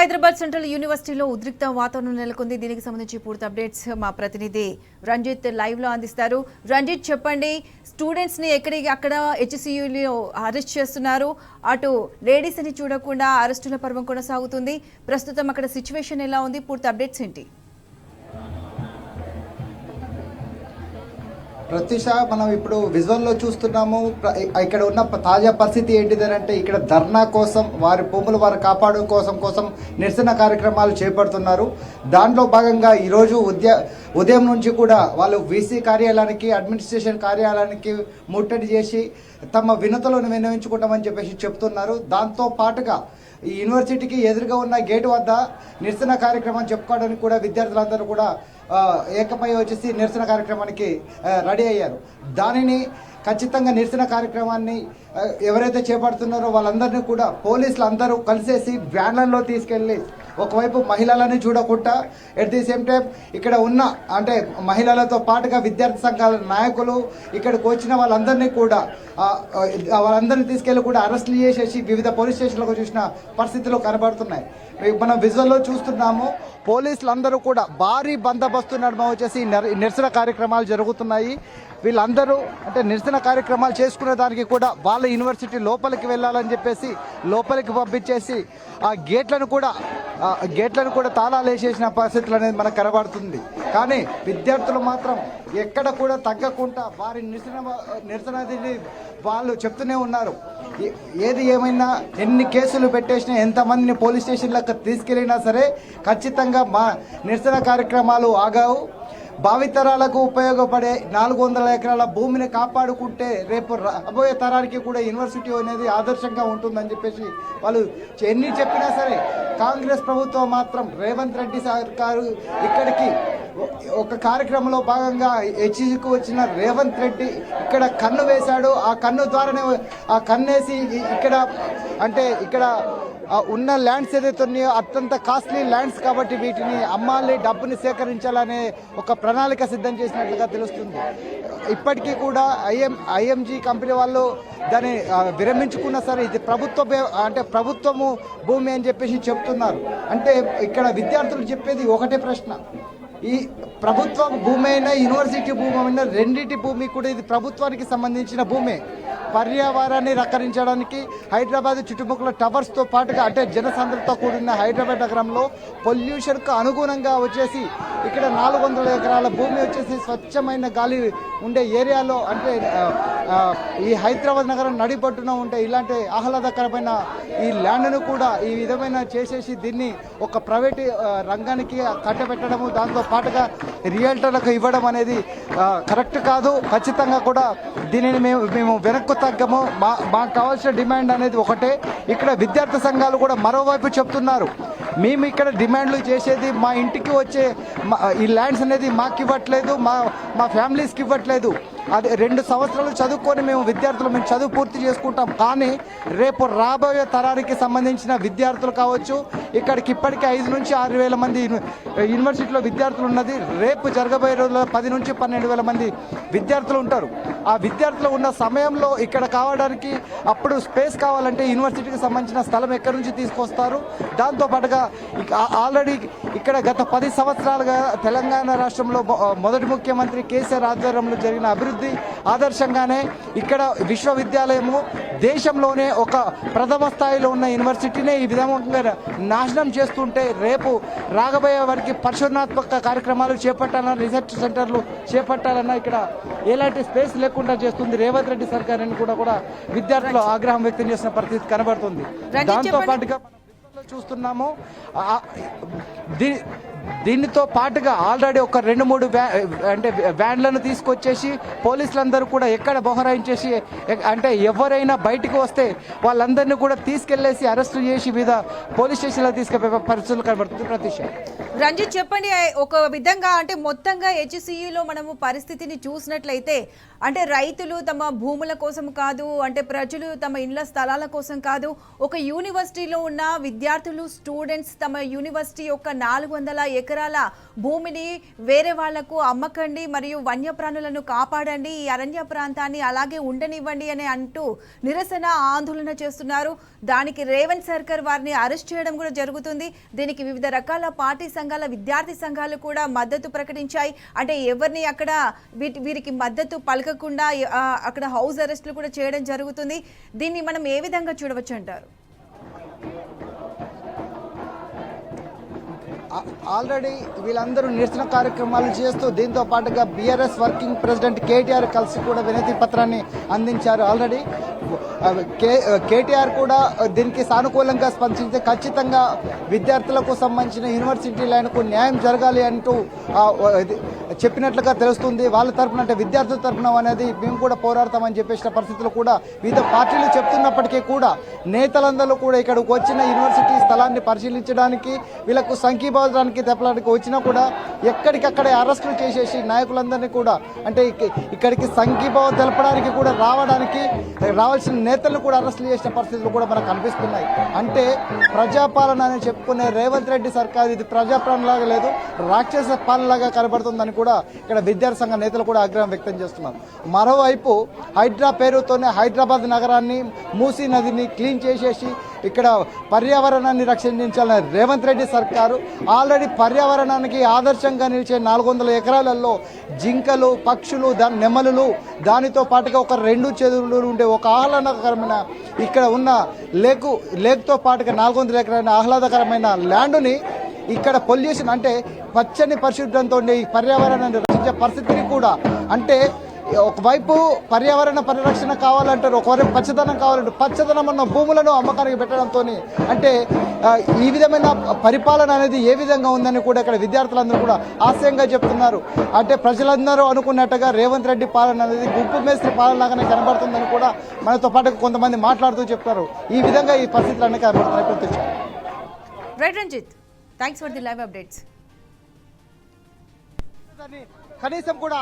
Hyderabad central యూనివర్సిటీలో ఉద్రిక్త వాతావరణం నెలకొంది. దీనికి సంబంధించి పూర్తి అప్డేట్స్ మా ప్రతినిధి రంజిత్ లైవ్ లో అందిస్తారు. రంజిత్, చెప్పండి, స్టూడెంట్స్ ని ఎక్కడికి అక్కడ హెచ్సియులో అరెస్ట్ చేస్తున్నారు. అటు లేడీస్ అని చూడకుండా అరెస్టుల పర్వం కొనసాగుతుంది. ప్రస్తుతం అక్కడ సిచ్యువేషన్ ఎలా ఉంది? పూర్తి అప్డేట్స్ ఏంటి? ప్రత్యూష, మనం ఇప్పుడు విజువల్లో చూస్తున్నాము. ఇక్కడ ఉన్న తాజా పరిస్థితి ఏంటిదంటే, ఇక్కడ ధర్నా కోసం, వారి భూములు వారు కాపాడు కోసం నిరసన కార్యక్రమాలు చేపడుతున్నారు. దాంట్లో భాగంగా ఈరోజు ఉదయం నుంచి కూడా వాళ్ళు వీసీ కార్యాలయానికి, అడ్మినిస్ట్రేషన్ కార్యాలయానికి ముట్టడి చేసి తమ వినతులను విన్నవించుకుంటామని చెప్పేసి చెప్తున్నారు. దాంతో పాటుగా ఈ యూనివర్సిటీకి ఎదురుగా ఉన్న గేటు వద్ద నిరసన కార్యక్రమం చెప్పుకోవడానికి కూడా విద్యార్థులందరూ కూడా ఏకమై వచ్చేసి నిరసన కార్యక్రమానికి రెడీ అయ్యారు. దానిని ఖచ్చితంగా నిరసన కార్యక్రమాన్ని ఎవరైతే చేపడుతున్నారో వాళ్ళందరినీ కూడా పోలీసులు అందరూ కలిసేసి వ్యాన్లలో తీసుకెళ్ళి ఒకవైపు మహిళలని చూడకుండా ఎట్ ది సేమ్ టైం ఇక్కడ ఉన్న అంటే మహిళలతో పాటుగా విద్యార్థి సంఘాల నాయకులు ఇక్కడికి వచ్చిన వాళ్ళందరినీ కూడా వాళ్ళందరినీ తీసుకెళ్ళి కూడా అరెస్టులు చేసేసి వివిధ పోలీస్ స్టేషన్లకు చూసిన పరిస్థితులు కనబడుతున్నాయి. మనం విజువల్లో చూస్తున్నాము. పోలీసులు అందరూ కూడా భారీ బందోబస్తు నడుమ వచ్చేసి నిరసన కార్యక్రమాలు జరుగుతున్నాయి. వీళ్ళందరూ అంటే నిరసన కార్యక్రమాలు చేసుకునే దానికి కూడా వాళ్ళ యూనివర్సిటీ లోపలికి వెళ్ళాలని చెప్పేసి లోపలికి పంపించేసి ఆ గేట్లను కూడా తాళాలు వేసేసిన పరిస్థితులు అనేది మనకు కనబడుతుంది. కానీ విద్యార్థులు మాత్రం ఎక్కడ కూడా తగ్గకుండా వారి నిరసనది వాళ్ళు చెప్తూనే ఉన్నారు. ఏది ఏమైనా ఎన్ని కేసులు పెట్టేసినా, ఎంతమందిని పోలీస్ స్టేషన్లకు తీసుకెళ్ళినా సరే ఖచ్చితంగా మా నిరసన కార్యక్రమాలు ఆగావు. భావితరాలకు ఉపయోగపడే 400 ఎకరాల భూమిని కాపాడుకుంటే రేపు రాబోయే తరానికి కూడా యూనివర్సిటీ అనేది ఆదర్శంగా ఉంటుందని చెప్పేసి వాళ్ళు ఎన్ని చెప్పినా సరే కాంగ్రెస్ ప్రభుత్వం మాత్రం రేవంత్ రెడ్డి సర్కారు ఇక్కడికి ఒక కార్యక్రమంలో భాగంగా హెచ్సికు వచ్చిన రేవంత్ రెడ్డి ఇక్కడ కన్ను వేశాడు. ఆ కన్ను ద్వారానే ఆ కన్నేసి ఇక్కడ ఉన్న ల్యాండ్స్ ఏదైతే ఉన్నాయో అత్యంత కాస్ట్లీ ల్యాండ్స్ కాబట్టి వీటిని అమ్మాలి, డబ్బుని సేకరించాలనే ఒక ప్రణాళిక సిద్ధం చేసినట్లుగా తెలుస్తుంది. ఇప్పటికీ కూడా ఐఎంజీ కంపెనీ వాళ్ళు దాన్ని విరమించుకున్నా సరే ఇది ప్రభుత్వము భూమి అని చెప్పేసి చెప్తున్నారు. అంటే ఇక్కడ విద్యార్థులు చెప్పేది ఒకటే ప్రశ్న, ఈ ప్రభుత్వ భూమి అయినా యూనివర్సిటీ భూమి అయినా రెండింటి భూమి కూడా ఇది ప్రభుత్వానికి సంబంధించిన భూమే. పర్యావరణాన్ని రక్షించడానికి హైదరాబాద్ చుట్టుముక్కల టవర్స్తో పాటుగా అంటే జనసాంద్రతతో కూడిన హైదరాబాద్ నగరంలో పొల్యూషన్కు అనుగుణంగా వచ్చేసి ఇక్కడ 400 ఎకరాల భూమి వచ్చేసి స్వచ్ఛమైన గాలి ఉండే ఏరియాలో అంటే ఈ హైదరాబాద్ నగరం నడిపట్టున ఉంటే ఇలాంటి ఆహ్లాదకరమైన ఈ ల్యాండ్ను కూడా ఈ విధమైన చేసేసి దీన్ని ఒక ప్రైవేట్ రంగానికి కట్టబెట్టడము, దాంతో పాటుగా రియల్టర్లకు ఇవ్వడం అనేది కరెక్ట్ కాదు. ఖచ్చితంగా కూడా దీనిని మేము వెనక్కు తగ్గము. మాకు కావాల్సిన డిమాండ్ అనేది ఒకటే. ఇక్కడ విద్యార్థి సంఘాలు కూడా మరోవైపు చెప్తున్నారు, మేము ఇక్కడ డిమాండ్లు చేసేది మా ఇంటికి వచ్చే ఈ ల్యాండ్స్ అనేది మాకు ఇవ్వట్లేదు, మా ఫ్యామిలీస్కి ఇవ్వట్లేదు. అది 2 సంవత్సరాలు చదువుకొని మేము చదువు పూర్తి చేసుకుంటాం. కానీ రేపు రాబోయే తరానికి సంబంధించిన విద్యార్థులు కావచ్చు, ఇక్కడికి ఇప్పటికే 5 నుంచి 6 వేల మంది యూనివర్సిటీలో విద్యార్థులు ఉన్నది. రేపు జరగబోయే రోజుల్లో 10 నుంచి 12 వేల మంది విద్యార్థులు ఉంటారు. ఆ విద్యార్థులు ఉన్న సమయంలో ఇక్కడ కావడానికి అప్పుడు స్పేస్ కావాలంటే యూనివర్సిటీకి సంబంధించిన స్థలం ఎక్కడి నుంచి తీసుకొస్తారు? దాంతోపాటుగా ఆల్రెడీ ఇక్కడ గత 10 సంవత్సరాలుగా తెలంగాణ రాష్ట్రంలో మొదటి ముఖ్యమంత్రి కేసీఆర్ ఆధ్వర్యంలో జరిగిన అభివృద్ధి ఆదర్శంగానే ఇక్కడ విశ్వవిద్యాలయము దేశంలోనే ఒక ప్రథమ స్థాయిలో ఉన్న యూనివర్సిటీనే ఈ విధంగా నాశనం చేస్తుంటే రేపు రాగబోయే వారికి పరిశోధనాత్మక కార్యక్రమాలు చేపట్టాలన్నా, రీసెర్చ్ సెంటర్లు చేపట్టాలన్నా ఇక్కడ ఎలాంటి స్పేస్ లేకుండా చేస్తుంది రేవంత్ రెడ్డి సర్కార్ అని కూడా విద్యార్థులు ఆగ్రహం వ్యక్తం చేసిన పరిస్థితి కనబడుతుంది. దాంతో పాటుగా చూస్తున్నాము దీనితో పాటుగా ఆల్రెడీ ఒక 2-3 వ్యాన్లను తీసుకొచ్చేసి పోలీసులందరూ కూడా ఎక్కడ బొహరాయించేసి అంటే ఎవరైనా బయటకు వస్తే వాళ్ళందరినీ కూడా తీసుకెళ్లేసి అరెస్టు చేసి వివిధ పోలీస్ స్టేషన్లో తీసుకెళ్లే పరిస్థితులు కనబడుతుంది. ప్రతీష, రంజిత్, చెప్పండి, ఒక విధంగా అంటే మొత్తంగా హెచ్సియులో మనము పరిస్థితిని చూసినట్లయితే అంటే రైతులు తమ భూముల కోసం కాదు, అంటే ప్రజలు తమ ఇండ్ల స్థలాల కోసం కాదు, ఒక యూనివర్సిటీలో ఉన్న విద్యార్థులు స్టూడెంట్స్ తమ యూనివర్సిటీ యొక్క 400 ఎకరాల భూమిని వేరే వాళ్లకు అమ్మకండి మరియు వన్యప్రాణులను కాపాడండి, ఈ అరణ్య ప్రాంతాన్ని అలాగే ఉండనివ్వండి అని అంటూ నిరసన ఆందోళన చేస్తున్నారు. దానికి రేవంత్ సర్కార్ వారిని అరెస్ట్ చేయడం కూడా జరుగుతుంది. దీనికి వివిధ రకాల పార్టీ సంఘాల, విద్యార్థి సంఘాలు కూడా మద్దతు ప్రకటించాయి. అంటే ఎవరిని అక్కడ వీరికి మద్దతు పలకకుండా అక్కడ హౌస్ అరెస్టులు కూడా చేయడం జరుగుతుంది. దీన్ని మనం ఏ విధంగా చూడవచ్చు అంటారు? ఆల్రెడీ వీళ్ళందరూ నిరసన కార్యక్రమాలు చేస్తూ దీంతో పాటుగా బీఆర్ఎస్ వర్కింగ్ ప్రెసిడెంట్ కేటీఆర్ కలిసి కూడా వినతి పత్రాన్ని అందించారు. ఆల్రెడీ కేటీఆర్ కూడా దీనికి సానుకూలంగా స్పందించి ఖచ్చితంగా విద్యార్థులకు సంబంధించిన యూనివర్సిటీ లైన్కు న్యాయం జరగాలి అంటూ చెప్పినట్లుగా తెలుస్తుంది. వాళ్ళ తరఫున అంటే విద్యార్థుల తరఫున అనేది మేము కూడా పోరాడతామని చెప్పేసిన పరిస్థితులు కూడా వివిధ పార్టీలు చెప్తున్నప్పటికీ కూడా నేతలందరూ కూడా ఇక్కడికి వచ్చిన యూనివర్సిటీ స్థలాన్ని పరిశీలించడానికి, వీళ్ళకు సంఘీభావానికి తెప్పడానికి వచ్చినా కూడా ఎక్కడికక్కడే అరెస్టులు చేసేసి నాయకులందరినీ కూడా అంటే ఇక్కడికి సంఘీభావం తెలపడానికి కూడా రావాల్సిన నేతలను కూడా అరెస్టులు చేసిన పరిస్థితులు కూడా మనకు కనిపిస్తున్నాయి. అంటే ప్రజాపాలన అని చెప్పుకునే రేవంత్ రెడ్డి సర్కార్ ఇది ప్రజాపాలనలాగా లేదు, రాక్షస పాలనలాగా కనబడుతుందని కూడా ఇక్కడ విద్యార్థి సంఘ నేతలు కూడా ఆగ్రహం వ్యక్తం చేస్తున్నారు. మరోవైపు హైడ్రా పేరుతోనే హైదరాబాద్ నగరాన్ని, మూసీ నదిని క్లీన్ చేసేసి ఇక్కడ పర్యావరణాన్ని రక్షించాలని రేవంత్ రెడ్డి సర్కారు ఆల్రెడీ పర్యావరణానికి ఆదర్శంగా నిలిచే 400 ఎకరాలలో జింకలు, పక్షులు, నెమలులు, దానితో పాటుగా ఒక 2 చెరువులు ఉండే ఒక ఆహ్లాదకరమైన ఇక్కడ ఉన్న లేక్తో పాటుగా 400 ఎకరాల ఆహ్లాదకరమైన ల్యాండ్ని ఇక్కడ పొల్యూషన్ అంటే పచ్చని పరిశుభ్రంతో ఈ పర్యావరణాన్ని రక్షించే పరిస్థితిని కూడా అంటే ఒకవైపు పర్యావరణ పరిరక్షణ కావాలంటారు, ఒకవైపు పచ్చదనం కావాలంటారు. పచ్చదనం ఉన్న భూములను అమ్మకానికి పెట్టడంతో అంటే ఈ విధమైన పరిపాలన అనేది ఏ విధంగా ఉందని కూడా ఇక్కడ విద్యార్థులందరూ కూడా ఆశయంగా చెప్తున్నారు. అంటే ప్రజలందరూ అనుకున్నట్టుగా రేవంత్ రెడ్డి పాలన అనేది గుంపు మేస్త్రి పాలనలాగానే కనబడుతుందని కూడా మనతో పాటు కొంతమంది మాట్లాడుతూ చెప్తారు. ఈ విధంగా ఈ పరిస్థితులు అన్నీ కనబడుతున్నాయి. Right Ranjith, thanks for the live updates. కనీసం కూడా